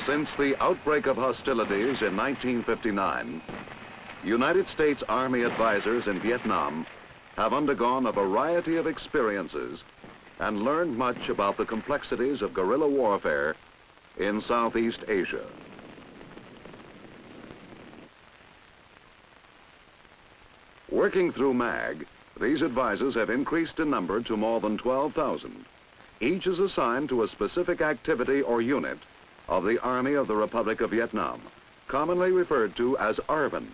Since the outbreak of hostilities in 1959, United States Army advisors in Vietnam have undergone a variety of experiences and learned much about the complexities of guerrilla warfare in Southeast Asia. Working through MAG, these advisors have increased in number to more than 12,000. Each is assigned to a specific activity or unit of the Army of the Republic of Vietnam, commonly referred to as ARVN,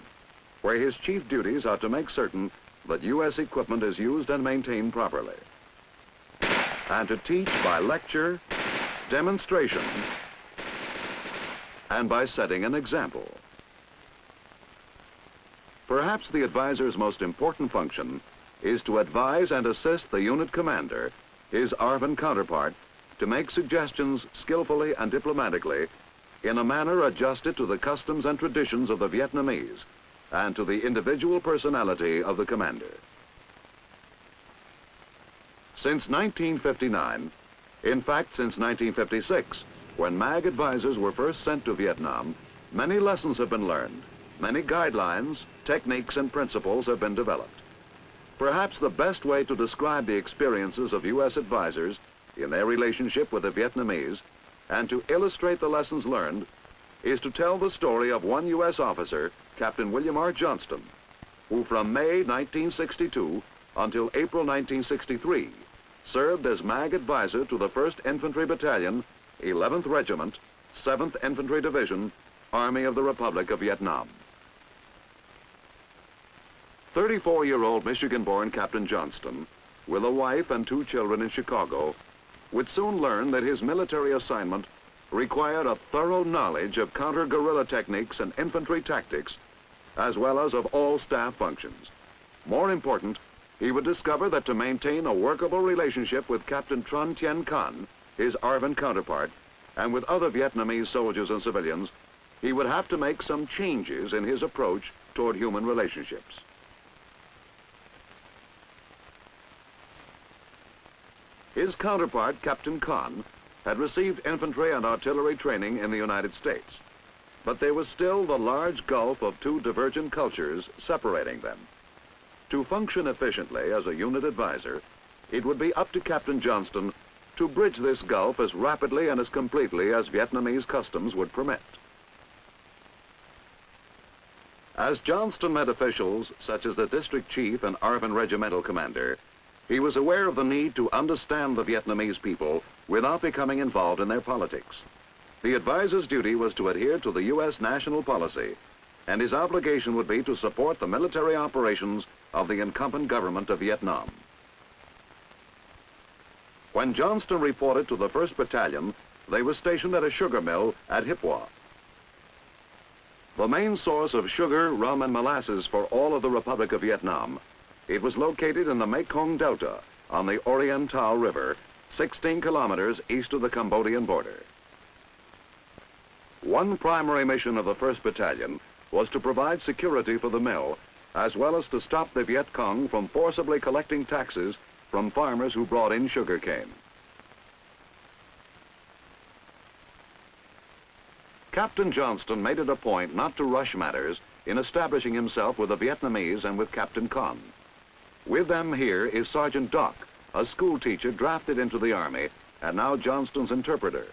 where his chief duties are to make certain that U.S. equipment is used and maintained properly, and to teach by lecture, demonstration, and by setting an example. Perhaps the advisor's most important function is to advise and assist the unit commander, his ARVN counterpart, to make suggestions skillfully and diplomatically in a manner adjusted to the customs and traditions of the Vietnamese and to the individual personality of the commander. Since 1959, in fact since 1956, when MAG advisors were first sent to Vietnam, many lessons have been learned, many guidelines, techniques, and principles have been developed. Perhaps the best way to describe the experiences of U.S. advisors in their relationship with the Vietnamese and to illustrate the lessons learned is to tell the story of one U.S. officer, Captain William R. Johnston, who from May 1962 until April 1963 served as MAG advisor to the 1st Infantry Battalion, 11th Regiment, 7th Infantry Division, Army of the Republic of Vietnam. 34-year-old Michigan-born Captain Johnston, with a wife and 2 children in Chicago, would soon learn that his military assignment required a thorough knowledge of counter-guerrilla techniques and infantry tactics, as well as of all staff functions. More important, he would discover that to maintain a workable relationship with Captain Tran Tien Can, his ARVN counterpart, and with other Vietnamese soldiers and civilians, he would have to make some changes in his approach toward human relationships. His counterpart, Captain Con, had received infantry and artillery training in the United States, but there was still the large gulf of 2 divergent cultures separating them. To function efficiently as a unit advisor, it would be up to Captain Johnston to bridge this gulf as rapidly and as completely as Vietnamese customs would permit. As Johnston met officials such as the district chief and ARVN regimental commander, he was aware of the need to understand the Vietnamese people without becoming involved in their politics. The advisor's duty was to adhere to the U.S. national policy, and his obligation would be to support the military operations of the incumbent government of Vietnam. When Johnston reported to the 1st Battalion, they were stationed at a sugar mill at Hip Hua. The main source of sugar, rum, and molasses for all of the Republic of Vietnam, it was located in the Mekong Delta on the Oriental River, 16 kilometers east of the Cambodian border. One primary mission of the 1st Battalion was to provide security for the mill, as well as to stop the Viet Cong from forcibly collecting taxes from farmers who brought in sugar cane. Captain Johnston made it a point not to rush matters in establishing himself with the Vietnamese and with Captain Con. With them here is Sergeant Doc, a school teacher drafted into the Army and now Johnston's interpreter.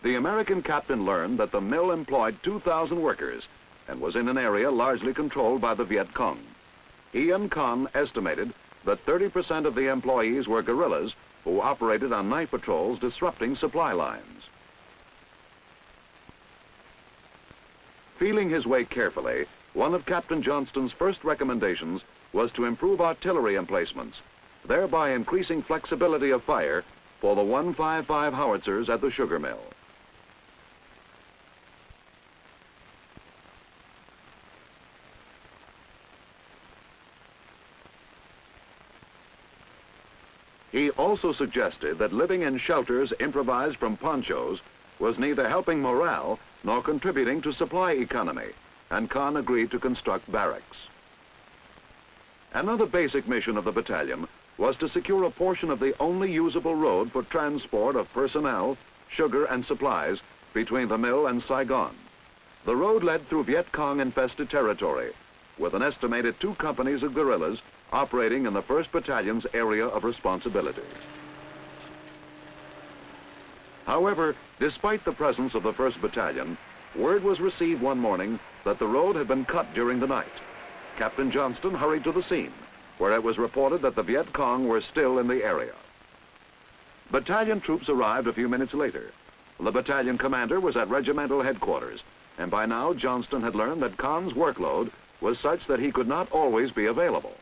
The American captain learned that the mill employed 2,000 workers and was in an area largely controlled by the Viet Cong. He and Con estimated that 30% of the employees were guerrillas who operated on night patrols disrupting supply lines. Feeling his way carefully, one of Captain Johnston's first recommendations was to improve artillery emplacements, thereby increasing flexibility of fire for the 155 howitzers at the sugar mill. He also suggested that living in shelters improvised from ponchos was neither helping morale nor contributing to supply economy, and Con agreed to construct barracks. Another basic mission of the battalion was to secure a portion of the only usable road for transport of personnel, sugar, and supplies between the mill and Saigon. The road led through Viet Cong-infested territory, with an estimated 2 companies of guerrillas operating in the 1st Battalion's area of responsibility. However, despite the presence of the 1st Battalion, word was received one morning that the road had been cut during the night. Captain Johnston hurried to the scene, where it was reported that the Viet Cong were still in the area. Battalion troops arrived a few minutes later. The battalion commander was at regimental headquarters, and by now Johnston had learned that Con's workload was such that he could not always be available.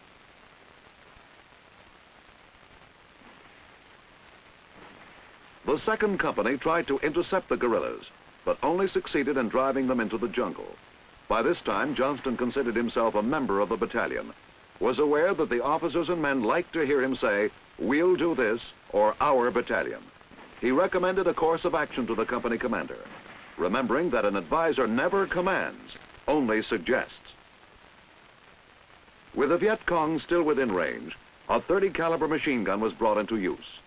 The 2nd Company tried to intercept the guerrillas, but only succeeded in driving them into the jungle. By this time, Johnston considered himself a member of the battalion, was aware that the officers and men liked to hear him say, "We'll do this," or "our battalion." He recommended a course of action to the company commander, remembering that an advisor never commands, only suggests. With the Viet Cong still within range, a .30 caliber machine gun was brought into use.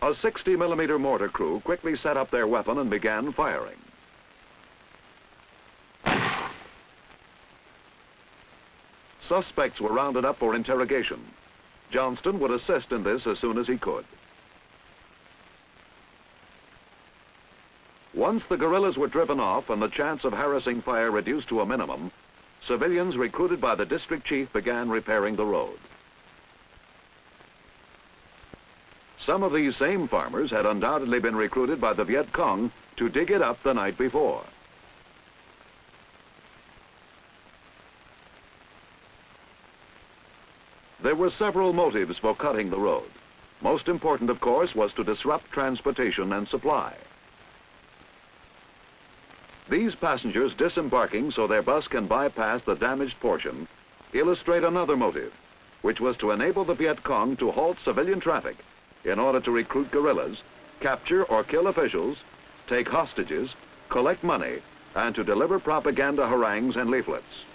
A 60mm mortar crew quickly set up their weapon and began firing. Suspects were rounded up for interrogation. Johnston would assist in this as soon as he could. Once the guerrillas were driven off and the chance of harassing fire reduced to a minimum, civilians recruited by the district chief began repairing the road. Some of these same farmers had undoubtedly been recruited by the Viet Cong to dig it up the night before. There were several motives for cutting the road. Most important, of course, was to disrupt transportation and supply. These passengers disembarking so their bus can bypass the damaged portion illustrate another motive, which was to enable the Viet Cong to halt civilian traffic in order to recruit guerrillas, capture or kill officials, take hostages, collect money, and to deliver propaganda harangues and leaflets.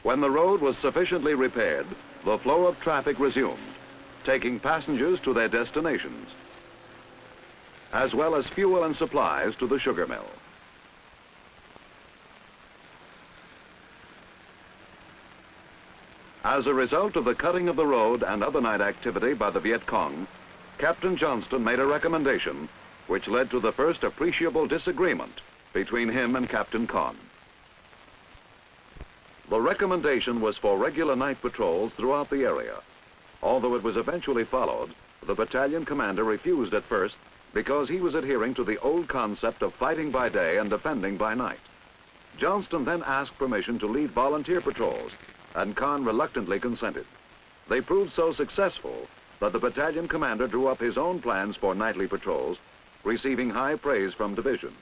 When the road was sufficiently repaired, the flow of traffic resumed, taking passengers to their destinations, as well as fuel and supplies to the sugar mill. As a result of the cutting of the road and other night activity by the Viet Cong, Captain Johnston made a recommendation which led to the first appreciable disagreement between him and Captain Con. The recommendation was for regular night patrols throughout the area. Although it was eventually followed, the battalion commander refused at first because he was adhering to the old concept of fighting by day and defending by night. Johnston then asked permission to lead volunteer patrols, and Con reluctantly consented. They proved so successful that the battalion commander drew up his own plans for nightly patrols, receiving high praise from division.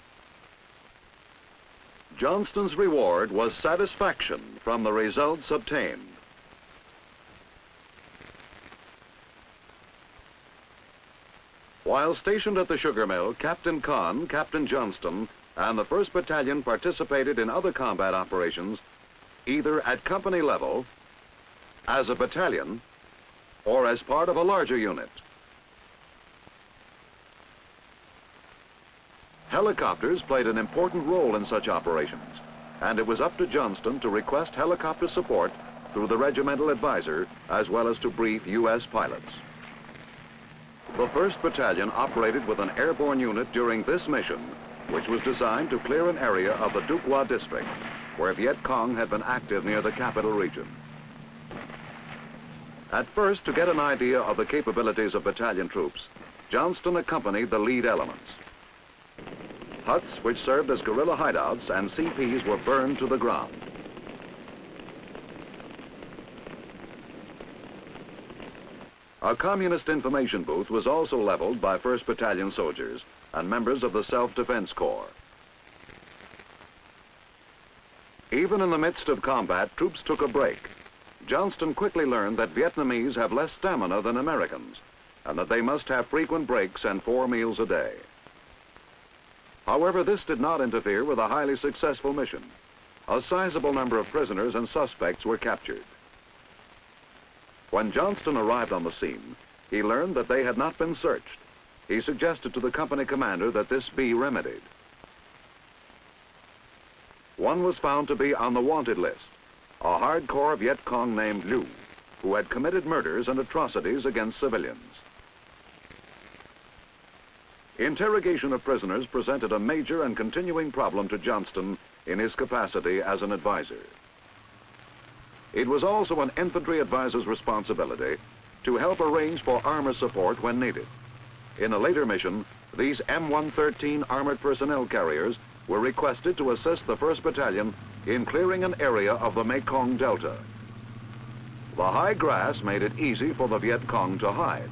Johnston's reward was satisfaction from the results obtained. While stationed at the sugar mill, Captain Con, Captain Johnston, and the 1st Battalion participated in other combat operations, either at company level, as a battalion, or as part of a larger unit. Helicopters played an important role in such operations, and it was up to Johnston to request helicopter support through the regimental advisor, as well as to brief U.S. pilots. The 1st Battalion operated with an airborne unit during this mission, which was designed to clear an area of the Duc Hoa district, where Viet Cong had been active near the capital region. At first, to get an idea of the capabilities of battalion troops, Johnston accompanied the lead elements. Huts which served as guerrilla hideouts and CPs were burned to the ground. A communist information booth was also leveled by 1st Battalion soldiers and members of the Self-Defense Corps. Even in the midst of combat, troops took a break. Johnston quickly learned that Vietnamese have less stamina than Americans, and that they must have frequent breaks and 4 meals a day. However, this did not interfere with a highly successful mission. A sizable number of prisoners and suspects were captured. When Johnston arrived on the scene, he learned that they had not been searched. He suggested to the company commander that this be remedied. One was found to be on the wanted list, a hardcore Viet Cong named Liu, who had committed murders and atrocities against civilians. Interrogation of prisoners presented a major and continuing problem to Johnston in his capacity as an advisor. It was also an infantry advisor's responsibility to help arrange for armor support when needed. In a later mission, these M113 armored personnel carriers were requested to assist the 1st Battalion in clearing an area of the Mekong Delta. The high grass made it easy for the Viet Cong to hide.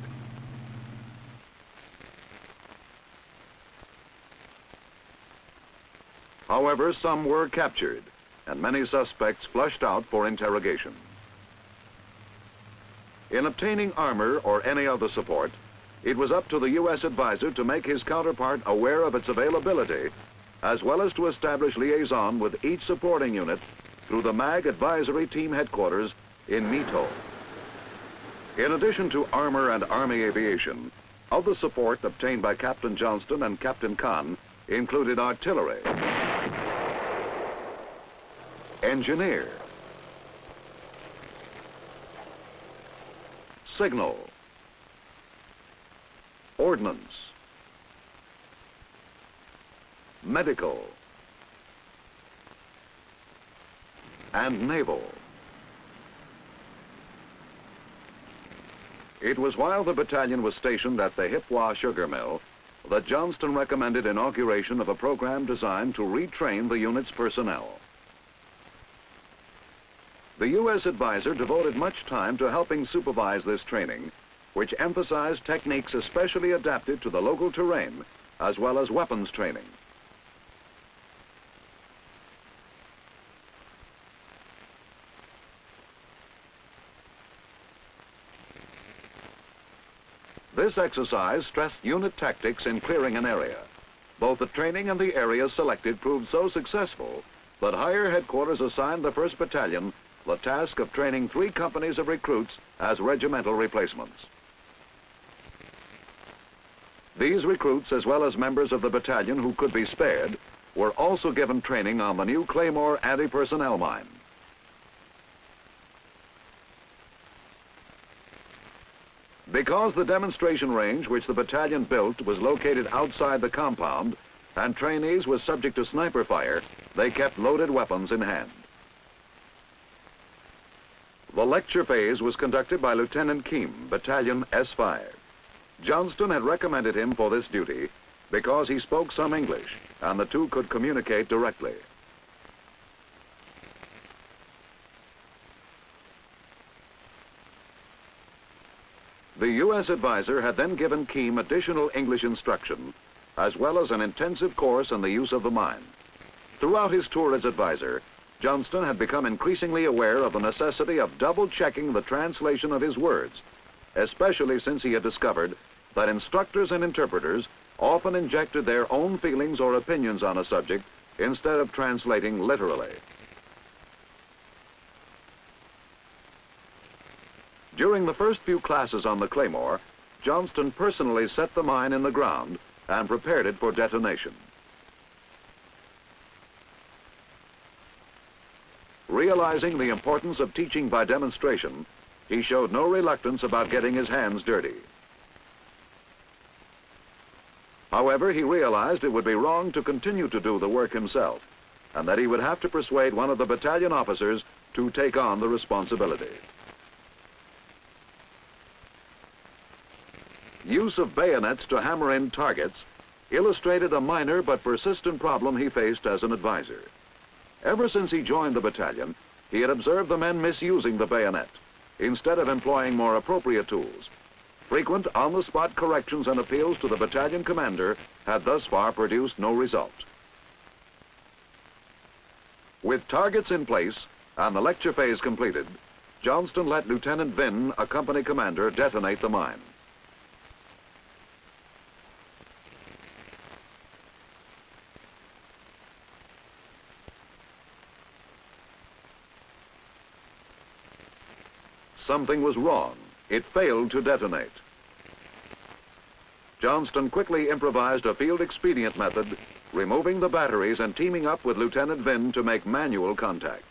However, some were captured, and many suspects flushed out for interrogation. In obtaining armor or any other support, it was up to the U.S. advisor to make his counterpart aware of its availability, as well as to establish liaison with each supporting unit through the MAG Advisory Team Headquarters in My To. In addition to armor and Army aviation, other support obtained by Captain Johnston and Captain Kahn included artillery, engineer, signal, ordnance, medical, and naval. It was while the battalion was stationed at the Hip Hua sugar mill that Johnston recommended inauguration of a program designed to retrain the unit's personnel. The U.S. advisor devoted much time to helping supervise this training, which emphasized techniques especially adapted to the local terrain, as well as weapons training. This exercise stressed unit tactics in clearing an area. Both the training and the areas selected proved so successful that higher headquarters assigned the 1st Battalion the task of training 3 companies of recruits as regimental replacements. These recruits, as well as members of the battalion who could be spared, were also given training on the new Claymore anti-personnel mine. Because the demonstration range which the battalion built was located outside the compound and trainees were subject to sniper fire, they kept loaded weapons in hand. The lecture phase was conducted by Lieutenant Kim, Battalion S5. Johnston had recommended him for this duty because he spoke some English and the two could communicate directly. The U.S. advisor had then given Kim additional English instruction, as well as an intensive course on the use of the mine. Throughout his tour as advisor, Johnston had become increasingly aware of the necessity of double-checking the translation of his words, especially since he had discovered that instructors and interpreters often injected their own feelings or opinions on a subject instead of translating literally. During the first few classes on the Claymore, Johnston personally set the mine in the ground and prepared it for detonation. Realizing the importance of teaching by demonstration, he showed no reluctance about getting his hands dirty. However, he realized it would be wrong to continue to do the work himself, and that he would have to persuade one of the battalion officers to take on the responsibility. Use of bayonets to hammer in targets illustrated a minor but persistent problem he faced as an advisor. Ever since he joined the battalion, he had observed the men misusing the bayonet, instead of employing more appropriate tools. Frequent on-the-spot corrections and appeals to the battalion commander had thus far produced no result. With targets in place and the lecture phase completed, Johnston let Lieutenant Vinh, a company commander, detonate the mine. something was wrong. It failed to detonate. Johnston quickly improvised a field expedient method, removing the batteries and teaming up with Lieutenant Vinn to make manual contact.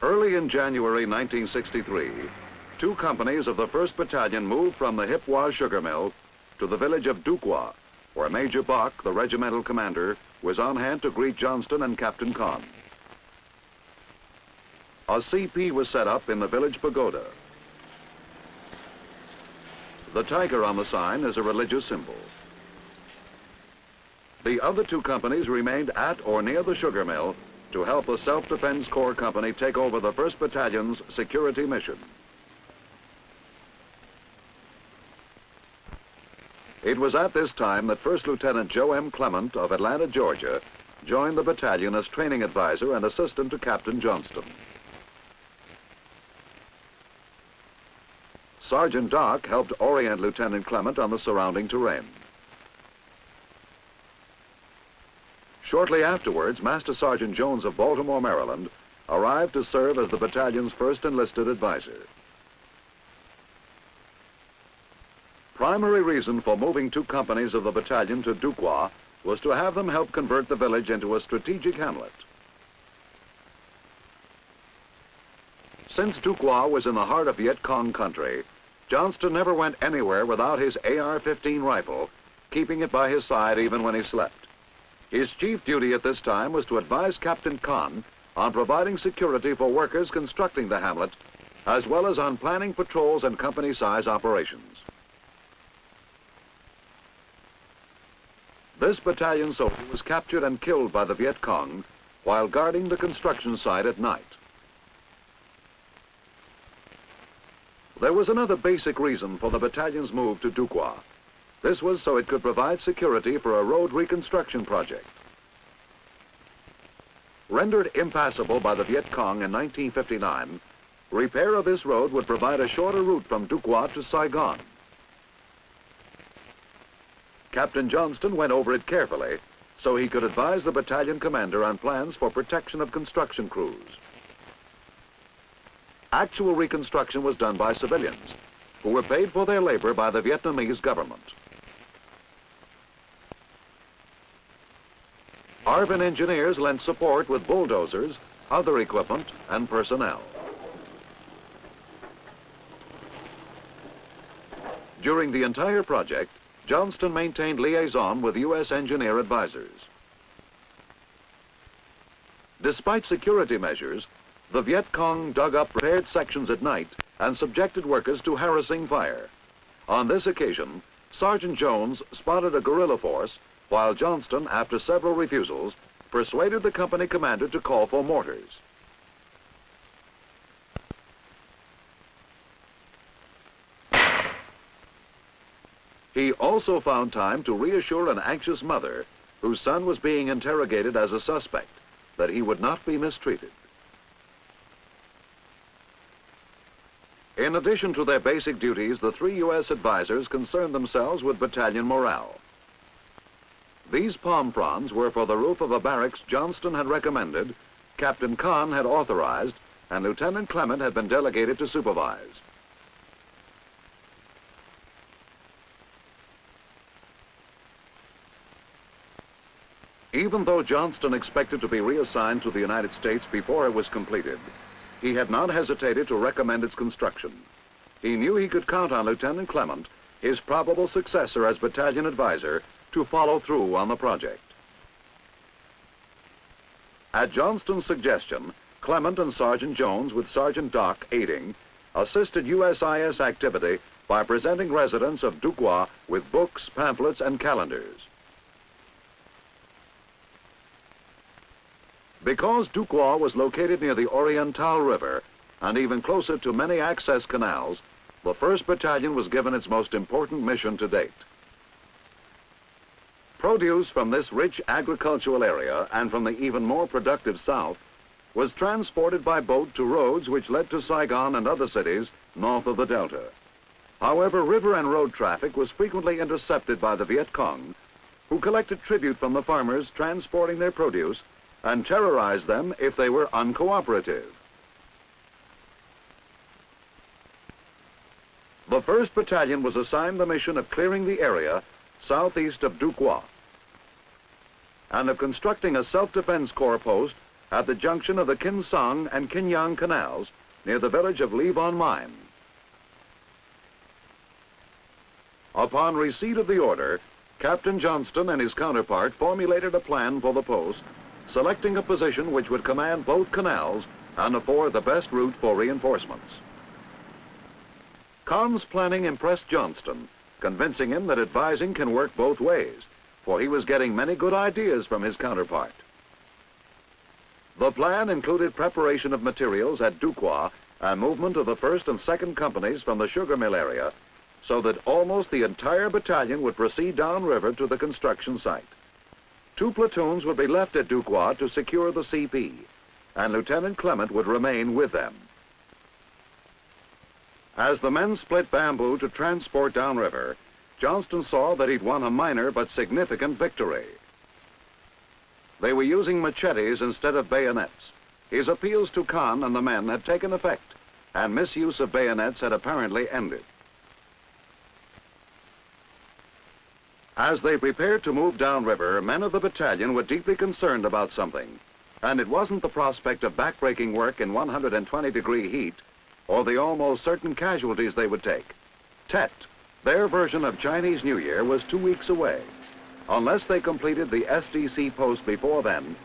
Early in January 1963, two companies of the 1st Battalion moved from the Hipwa sugar mill to the village of Dukwa, where Major Bach, the regimental commander, was on hand to greet Johnston and Captain Kahn. A CP was set up in the village pagoda. The tiger on the sign is a religious symbol. The other two companies remained at or near the sugar mill to help the Self-Defense Corps Company take over the 1st Battalion's security mission. It was at this time that First Lieutenant Joe M. Clement of Atlanta, Georgia, joined the battalion as training advisor and assistant to Captain Johnston. Sergeant Dock helped orient Lieutenant Clement on the surrounding terrain. Shortly afterwards, Master Sergeant Jones of Baltimore, Maryland, arrived to serve as the battalion's first enlisted advisor. Primary reason for moving two companies of the battalion to Dukwa was to have them help convert the village into a strategic hamlet. Since Dukwa was in the heart of Viet Cong country, Johnston never went anywhere without his AR-15 rifle, keeping it by his side even when he slept. His chief duty at this time was to advise Captain Kahn on providing security for workers constructing the hamlet, as well as on planning patrols and company-size operations. This battalion soldier was captured and killed by the Viet Cong while guarding the construction site at night. There was another basic reason for the battalion's move to Dukwa. This was so it could provide security for a road reconstruction project. Rendered impassable by the Viet Cong in 1959, repair of this road would provide a shorter route from Dukwa to Saigon. Captain Johnston went over it carefully so he could advise the battalion commander on plans for protection of construction crews. Actual reconstruction was done by civilians, who were paid for their labor by the Vietnamese government. ARVN engineers lent support with bulldozers, other equipment, and personnel. During the entire project, Johnston maintained liaison with U.S. engineer advisors. Despite security measures, the Viet Cong dug up repaired sections at night and subjected workers to harassing fire. On this occasion, Sergeant Jones spotted a guerrilla force, while Johnston, after several refusals, persuaded the company commander to call for mortars. He also found time to reassure an anxious mother, whose son was being interrogated as a suspect, that he would not be mistreated. In addition to their basic duties, the three U.S. advisors concerned themselves with battalion morale. These palm fronds were for the roof of a barracks Johnston had recommended, Captain Kahn had authorized, and Lieutenant Clement had been delegated to supervise. Even though Johnston expected to be reassigned to the United States before it was completed, he had not hesitated to recommend its construction. He knew he could count on Lieutenant Clement, his probable successor as battalion advisor, to follow through on the project. At Johnston's suggestion, Clement and Sergeant Jones, with Sergeant Dock aiding, assisted USIS activity by presenting residents of Dukwa with books, pamphlets, and calendars. Because Dukwa was located near the Oriental River and even closer to many access canals, the 1st Battalion was given its most important mission to date. Produce from this rich agricultural area and from the even more productive south was transported by boat to roads which led to Saigon and other cities north of the Delta. However, river and road traffic was frequently intercepted by the Viet Cong, who collected tribute from the farmers transporting their produce and terrorized them if they were uncooperative. The 1st Battalion was assigned the mission of clearing the area southeast of Du Quoc and of constructing a self-defense corps post at the junction of the Kin Sang and Kin Yang canals near the village of Ly Von Mine. Upon receipt of the order, Captain Johnston and his counterpart formulated a plan for the post, selecting a position which would command both canals and afford the best route for reinforcements. Kahn's planning impressed Johnston, convincing him that advising can work both ways, for he was getting many good ideas from his counterpart. The plan included preparation of materials at Du Quoc and movement of the 1st and 2nd companies from the sugar mill area, so that almost the entire battalion would proceed downriver to the construction site. 2 platoons would be left at Du Quoc to secure the CP, and Lieutenant Clement would remain with them. As the men split bamboo to transport downriver, Johnston saw that he'd won a minor but significant victory. They were using machetes instead of bayonets. His appeals to Kahn and the men had taken effect, and misuse of bayonets had apparently ended. As they prepared to move downriver, men of the battalion were deeply concerned about something, and it wasn't the prospect of backbreaking work in 120-degree heat or the almost certain casualties they would take. Tet, their version of Chinese New Year, was 2 weeks away. Unless they completed the SDC post before then,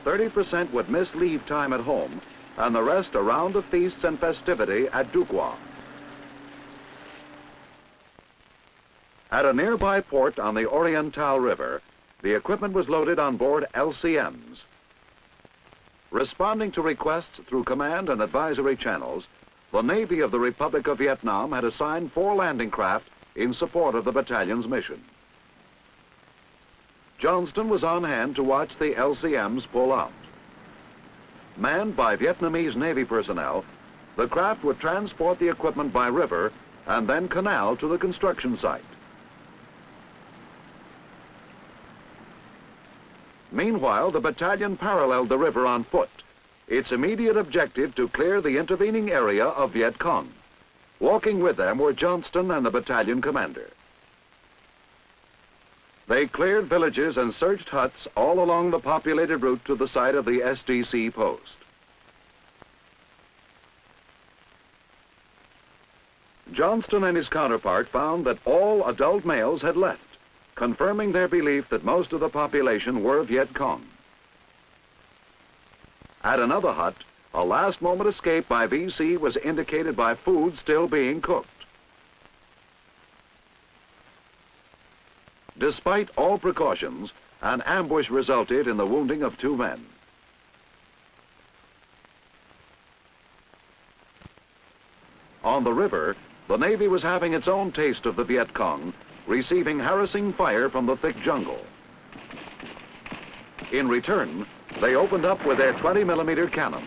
30% would miss leave time at home, and the rest a round of feasts and festivity at Du Quoc. At a nearby port on the Oriental River, the equipment was loaded on board LCMs. Responding to requests through command and advisory channels, the Navy of the Republic of Vietnam had assigned 4 landing craft in support of the battalion's mission. Johnston was on hand to watch the LCMs pull out. Manned by Vietnamese Navy personnel, the craft would transport the equipment by river and then canal to the construction site. Meanwhile, the battalion paralleled the river on foot, its immediate objective to clear the intervening area of Viet Cong. Walking with them were Johnston and the battalion commander. They cleared villages and searched huts all along the populated route to the site of the SDC post. Johnston and his counterpart found that all adult males had left, confirming their belief that most of the population were Viet Cong. At another hut, a last-moment escape by VC was indicated by food still being cooked. Despite all precautions, an ambush resulted in the wounding of 2 men. On the river, the Navy was having its own taste of the Viet Cong, receiving harassing fire from the thick jungle. In return, they opened up with their 20mm cannon.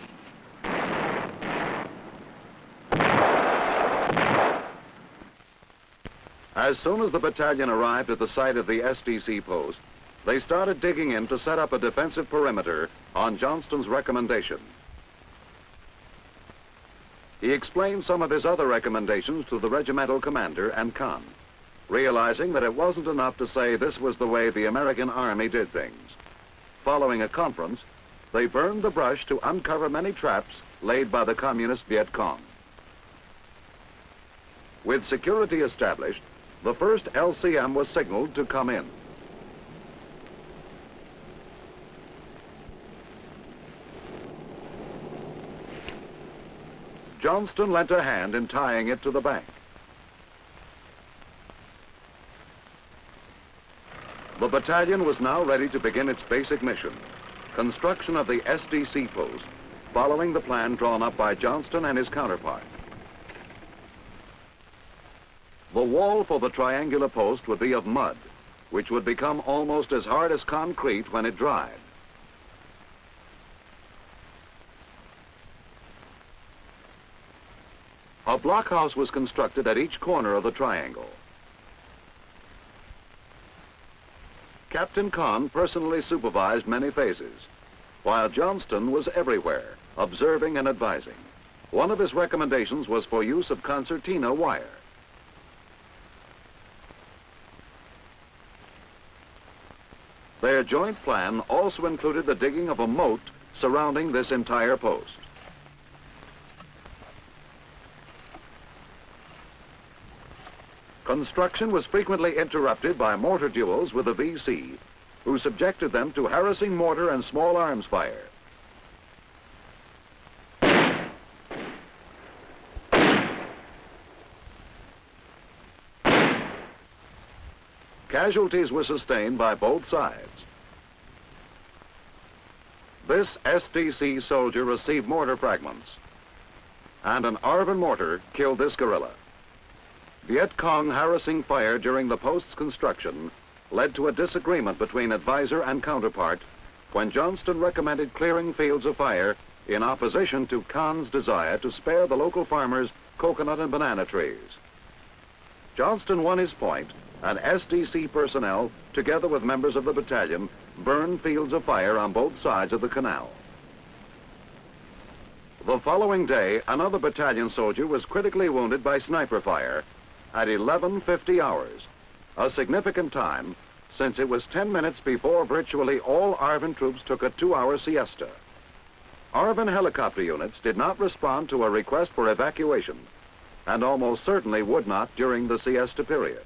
As soon as the battalion arrived at the site of the SDC post, they started digging in to set up a defensive perimeter on Johnston's recommendation. He explained some of his other recommendations to the regimental commander and Kahn, realizing that it wasn't enough to say this was the way the American Army did things. Following a conference, they burned the brush to uncover many traps laid by the communist Viet Cong. With security established, the first LCM was signaled to come in. Johnston lent a hand in tying it to the bank. The battalion was now ready to begin its basic mission, construction of the SDC post, following the plan drawn up by Johnston and his counterpart. The wall for the triangular post would be of mud, which would become almost as hard as concrete when it dried. A blockhouse was constructed at each corner of the triangle. Captain Kahn personally supervised many phases, while Johnston was everywhere, observing and advising. One of his recommendations was for use of concertina wire. Their joint plan also included the digging of a moat surrounding this entire post. Construction was frequently interrupted by mortar duels with the VC, who subjected them to harassing mortar and small arms fire. Casualties were sustained by both sides. This SDC soldier received mortar fragments, and an ARVN mortar killed this guerrilla. Viet Cong harassing fire during the post's construction led to a disagreement between advisor and counterpart when Johnston recommended clearing fields of fire in opposition to Kahn's desire to spare the local farmers coconut and banana trees. Johnston won his point, and SDC personnel, together with members of the battalion, burned fields of fire on both sides of the canal. The following day, another battalion soldier was critically wounded by sniper fire at 11:50 hours, a significant time since it was 10 minutes before virtually all ARVN troops took a 2-hour siesta. ARVN helicopter units did not respond to a request for evacuation, and almost certainly would not during the siesta period.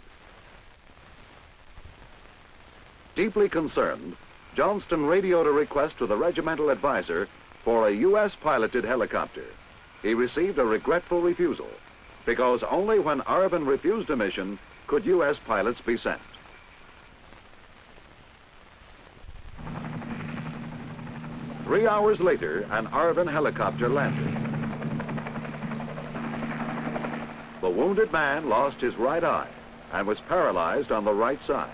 Deeply concerned, Johnston radioed a request to the regimental advisor for a U.S. piloted helicopter. He received a regretful refusal, because only when ARVN refused a mission could U.S. pilots be sent. Three hours later, an ARVN helicopter landed. The wounded man lost his right eye and was paralyzed on the right side.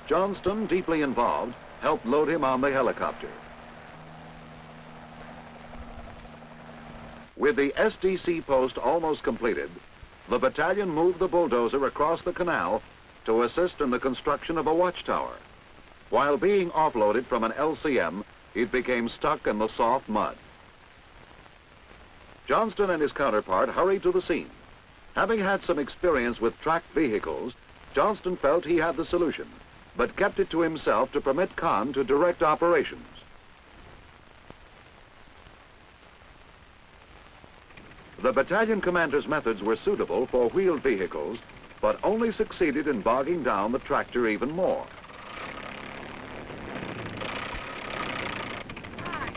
Johnston, deeply involved, helped load him on the helicopter. With the SDC post almost completed, the battalion moved the bulldozer across the canal to assist in the construction of a watchtower. While being offloaded from an LCM, it became stuck in the soft mud. Johnston and his counterpart hurried to the scene. Having had some experience with tracked vehicles, Johnston felt he had the solution, but kept it to himself to permit Kahn to direct operations. The battalion commander's methods were suitable for wheeled vehicles, but only succeeded in bogging down the tractor even more.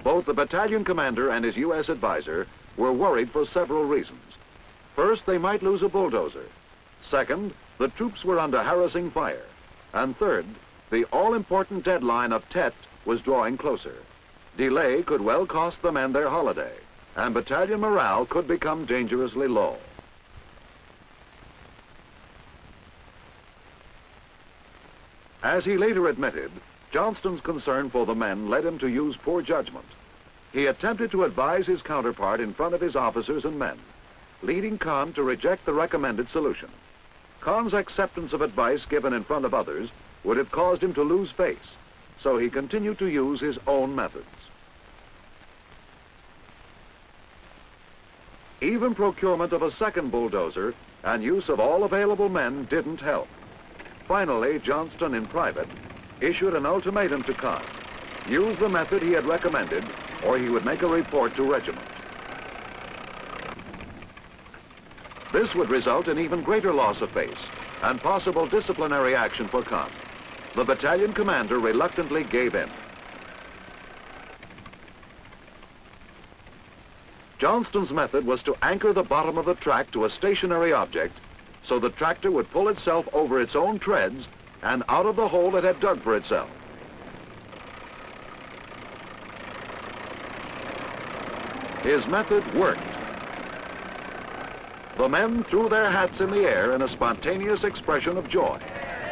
Both the battalion commander and his U.S. advisor were worried for several reasons. First, they might lose a bulldozer. Second, the troops were under harassing fire. And third, the all-important deadline of Tet was drawing closer. Delay could well cost the men their holiday, and battalion morale could become dangerously low. As he later admitted, Johnston's concern for the men led him to use poor judgment. He attempted to advise his counterpart in front of his officers and men, leading Kahn to reject the recommended solution. Kahn's acceptance of advice given in front of others would have caused him to lose face, so he continued to use his own methods. Even procurement of a second bulldozer and use of all available men didn't help. Finally, Johnston, in private, issued an ultimatum to Kahn: use the method he had recommended, or he would make a report to regiment. This would result in even greater loss of face and possible disciplinary action for Kahn. The battalion commander reluctantly gave in. Johnston's method was to anchor the bottom of the track to a stationary object so the tractor would pull itself over its own treads and out of the hole it had dug for itself. His method worked. The men threw their hats in the air in a spontaneous expression of joy.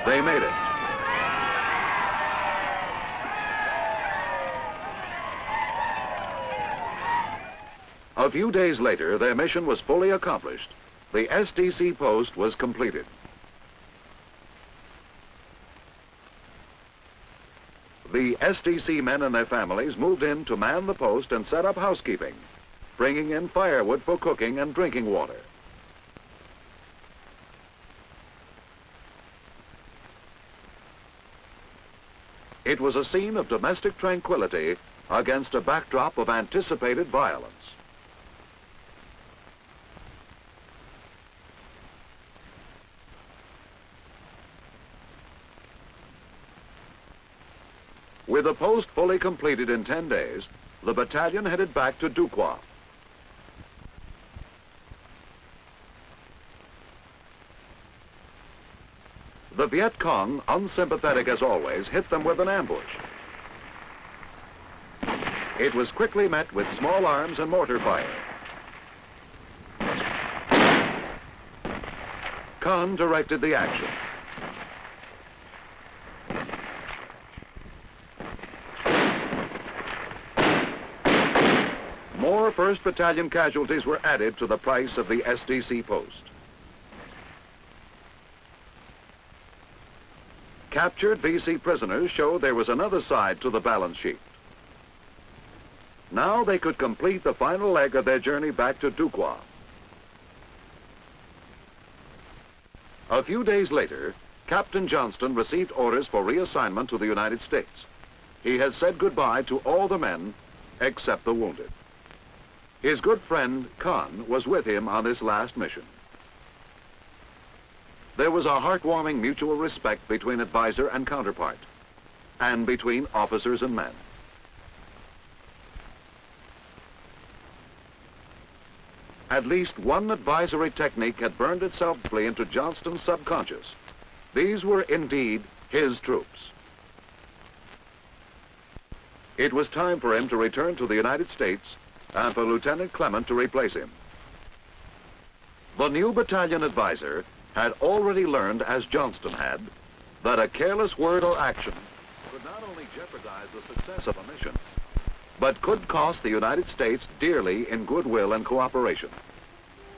They made it. A few days later, their mission was fully accomplished. The SDC post was completed. The SDC men and their families moved in to man the post and set up housekeeping, bringing in firewood for cooking and drinking water. It was a scene of domestic tranquility against a backdrop of anticipated violence. With the post fully completed in 10 days, the battalion headed back to Du Quoc. The Viet Cong, unsympathetic as always, hit them with an ambush. It was quickly met with small arms and mortar fire. Con directed the action. More 1st Battalion casualties were added to the price of the SDC post. Captured VC prisoners showed there was another side to the balance sheet. Now they could complete the final leg of their journey back to Du Quoc. A few days later, Captain Johnston received orders for reassignment to the United States. He had said goodbye to all the men except the wounded. His good friend, Con, was with him on this last mission. There was a heartwarming mutual respect between advisor and counterpart, and between officers and men. At least one advisory technique had burned itself deeply into Johnston's subconscious. These were indeed his troops. It was time for him to return to the United States and for Lieutenant Clement to replace him. The new battalion advisor had already learned, as Johnston had, that a careless word or action could not only jeopardize the success of a mission, but could cost the United States dearly in goodwill and cooperation.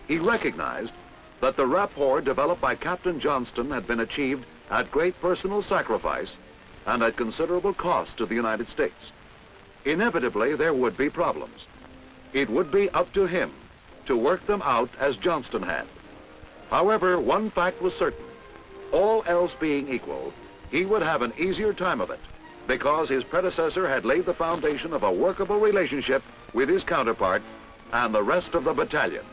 He recognized that the rapport developed by Captain Johnston had been achieved at great personal sacrifice and at considerable cost to the United States. Inevitably, there would be problems. It would be up to him to work them out as Johnston had. However, one fact was certain. All else being equal, he would have an easier time of it because his predecessor had laid the foundation of a workable relationship with his counterpart and the rest of the battalion.